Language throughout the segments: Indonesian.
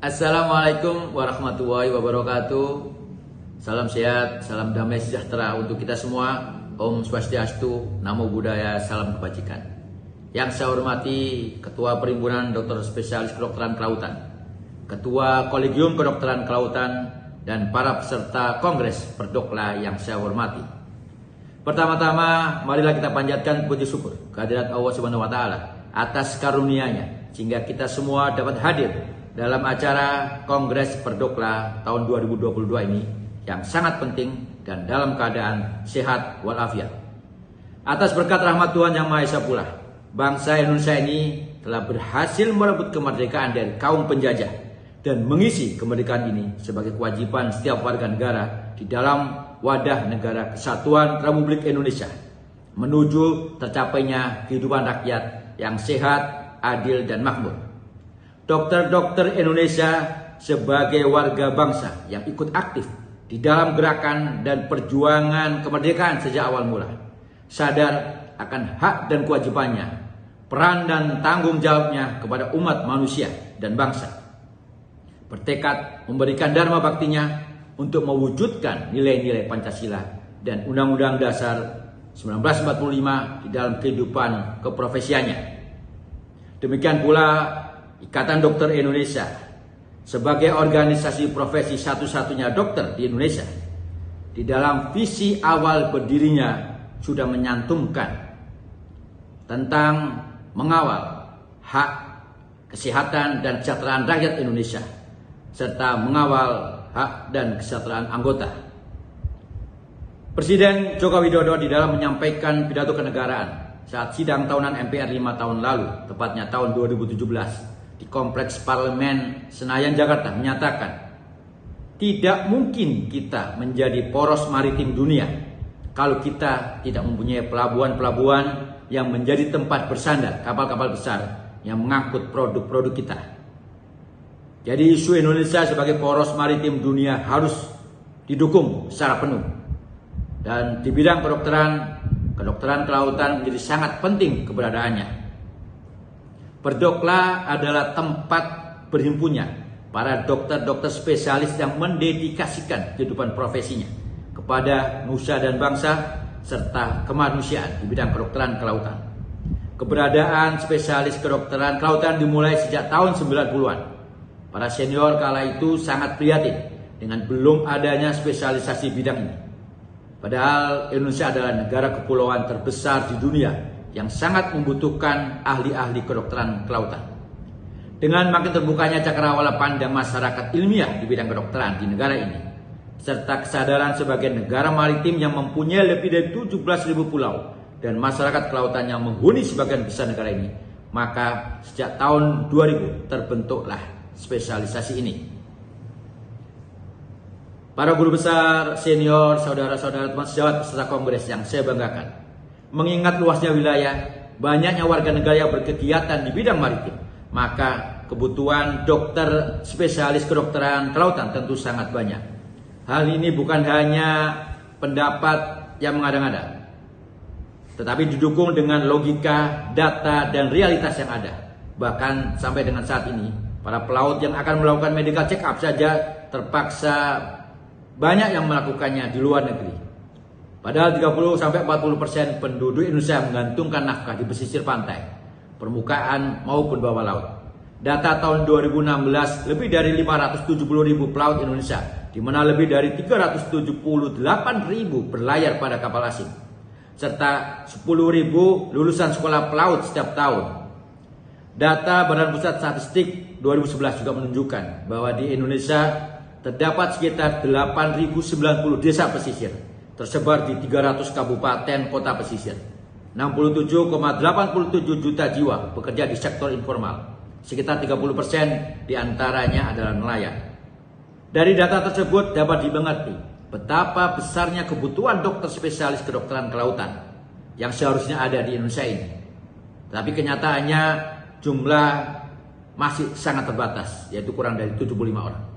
Assalamualaikum warahmatullahi wabarakatuh. Salam sehat, salam damai sejahtera untuk kita semua. Om Swastiastu, Namo Buddhaya, salam kebajikan. Yang saya hormati Ketua Perhimpunan Dokter Spesialis Kedokteran Kelautan, Ketua Kolegium Kedokteran Kelautan, dan para peserta Kongres Perdokla yang saya hormati. Pertama-tama, marilah kita panjatkan puji syukur kehadirat Allah Subhanahu wa Ta'ala atas karunia-Nya sehingga kita semua dapat hadir dalam acara Kongres Perdokla tahun 2022 ini yang sangat penting dan dalam keadaan sehat walafiat. Atas berkat rahmat Tuhan Yang Maha Esa pula, bangsa Indonesia ini telah berhasil merebut kemerdekaan dari kaum penjajah dan mengisi kemerdekaan ini sebagai kewajiban setiap warga negara di dalam wadah negara kesatuan Republik Indonesia menuju tercapainya kehidupan rakyat yang sehat, adil, dan makmur. Dokter-dokter Indonesia sebagai warga bangsa yang ikut aktif di dalam gerakan dan perjuangan kemerdekaan sejak awal mula, sadar akan hak dan kewajibannya, peran dan tanggung jawabnya kepada umat manusia dan bangsa, bertekad memberikan dharma baktinya untuk mewujudkan nilai-nilai Pancasila dan Undang-Undang Dasar 1945 di dalam kehidupan keprofesiannya. Demikian pula Ikatan Dokter Indonesia sebagai organisasi profesi satu-satunya dokter di Indonesia, di dalam visi awal berdirinya sudah menyantumkan tentang mengawal hak, kesehatan, dan kesejahteraan rakyat Indonesia, serta mengawal hak dan kesejahteraan anggota. Presiden Joko Widodo di dalam menyampaikan pidato kenegaraan saat sidang tahunan MPR 5 tahun lalu, tepatnya tahun 2017, di Kompleks Parlemen Senayan, Jakarta, menyatakan tidak mungkin kita menjadi poros maritim dunia kalau kita tidak mempunyai pelabuhan-pelabuhan yang menjadi tempat bersandar kapal-kapal besar yang mengangkut produk-produk kita. Jadi isu Indonesia sebagai poros maritim dunia harus didukung secara penuh. Dan di bidang kedokteran kelautan menjadi sangat penting keberadaannya. Perdokla adalah tempat berhimpunnya para dokter-dokter spesialis yang mendedikasikan kehidupan profesinya kepada nusa dan bangsa serta kemanusiaan di bidang kedokteran kelautan. Keberadaan spesialis kedokteran kelautan dimulai sejak tahun 90-an. Para senior kala itu sangat prihatin dengan belum adanya spesialisasi bidang ini. Padahal Indonesia adalah negara kepulauan terbesar di dunia yang sangat membutuhkan ahli-ahli kedokteran kelautan. Dengan makin terbukanya cakrawala pandang masyarakat ilmiah di bidang kedokteran di negara ini, serta kesadaran sebagai negara maritim yang mempunyai lebih dari 17.000 pulau dan masyarakat kelautan yang menghuni sebagian besar negara ini, maka sejak tahun 2000 terbentuklah spesialisasi ini. Para guru besar, senior, saudara-saudara, teman sejawat peserta kongres yang saya banggakan, mengingat luasnya wilayah, banyaknya warga negara yang berkegiatan di bidang maritim, maka kebutuhan dokter spesialis kedokteran kelautan tentu sangat banyak. Hal ini bukan hanya pendapat yang mengada-ngada, tetapi didukung dengan logika, data, dan realitas yang ada. Bahkan sampai dengan saat ini, para pelaut yang akan melakukan medical check up saja terpaksa banyak yang melakukannya di luar negeri. Padahal 30-40% penduduk Indonesia menggantungkan nafkah di pesisir pantai, permukaan maupun bawah laut. Data tahun 2016 lebih dari 570.000 pelaut Indonesia, di mana lebih dari 378.000 berlayar pada kapal asing, serta 10.000 lulusan sekolah pelaut setiap tahun. Data Badan Pusat Statistik 2011 juga menunjukkan bahwa di Indonesia terdapat sekitar 8.090 desa pesisir, tersebar di 300 kabupaten kota pesisir. 67,87 juta jiwa bekerja di sektor informal. Sekitar 30% diantaranya adalah nelayan. Dari data tersebut dapat dimengerti betapa besarnya kebutuhan dokter spesialis kedokteran kelautan yang seharusnya ada di Indonesia ini. Tapi kenyataannya jumlah masih sangat terbatas, yaitu kurang dari 75 orang.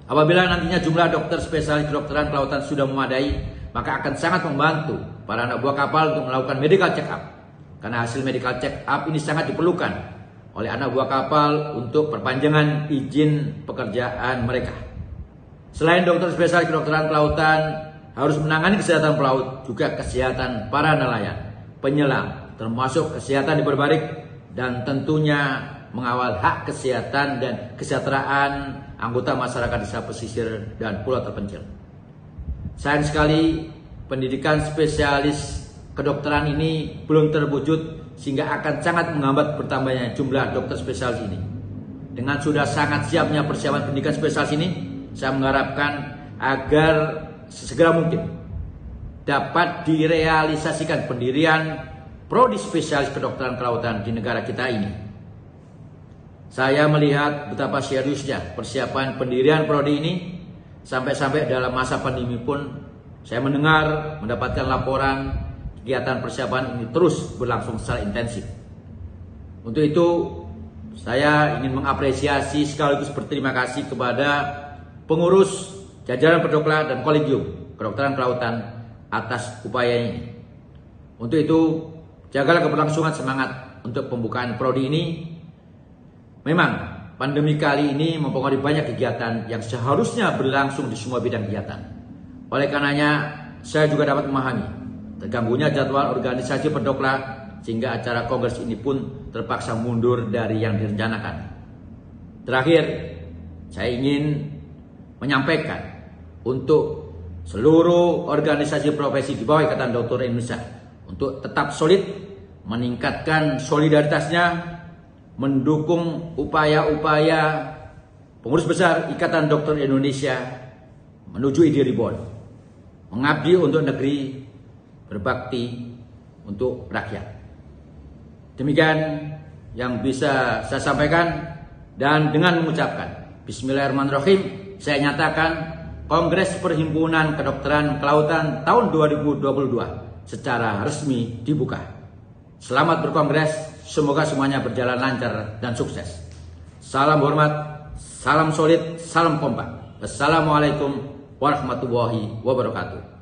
Apabila nantinya jumlah dokter spesialis kedokteran kelautan sudah memadai, maka akan sangat membantu para anak buah kapal untuk melakukan medical check up. Karena hasil medical check up ini sangat diperlukan oleh anak buah kapal untuk perpanjangan izin pekerjaan mereka. Selain dokter spesialis kedokteran kelautan harus menangani kesehatan pelaut, juga kesehatan para nelayan, penyelam, termasuk kesehatan di berbarik, dan tentunya mengawal hak kesehatan dan kesejahteraan anggota masyarakat desa pesisir dan pulau terpencil. Sayang sekali pendidikan spesialis kedokteran ini belum terwujud, sehingga akan sangat menghambat bertambahnya jumlah dokter spesialis ini. Dengan sudah sangat siapnya persiapan pendidikan spesialis ini, saya mengharapkan agar sesegera mungkin dapat direalisasikan pendirian prodi spesialis kedokteran kelautan di negara kita ini. Saya melihat betapa seriusnya persiapan pendirian prodi ini, sampai-sampai dalam masa pandemi pun saya mendapatkan laporan kegiatan persiapan ini terus berlangsung secara intensif. Untuk itu, saya ingin mengapresiasi sekaligus berterima kasih kepada pengurus jajaran Perdokla dan Kolegium Kedokteran Kelautan atas upaya ini. Untuk itu, jagalah keberlangsungan semangat untuk pembukaan prodi ini. Memang pandemi kali ini mempengaruhi banyak kegiatan yang seharusnya berlangsung di semua bidang kegiatan. Oleh karenanya, saya juga dapat memahami terganggunya jadwal organisasi Perdokla, sehingga acara kongres ini pun terpaksa mundur dari yang direncanakan. Terakhir, saya ingin menyampaikan untuk seluruh organisasi profesi di bawah Ikatan Dokter Indonesia untuk tetap solid, meningkatkan solidaritasnya, mendukung upaya-upaya pengurus besar Ikatan Dokter Indonesia menuju ide reborn, mengabdi untuk negeri, berbakti untuk rakyat. Demikian yang bisa saya sampaikan, dan dengan mengucapkan Bismillahirrahmanirrahim, saya nyatakan Kongres Perhimpunan Kedokteran Kelautan tahun 2022 secara resmi dibuka. Selamat berkongres, semoga semuanya berjalan lancar dan sukses. Salam hormat, salam solid, salam kompak. Wassalamualaikum warahmatullahi wabarakatuh.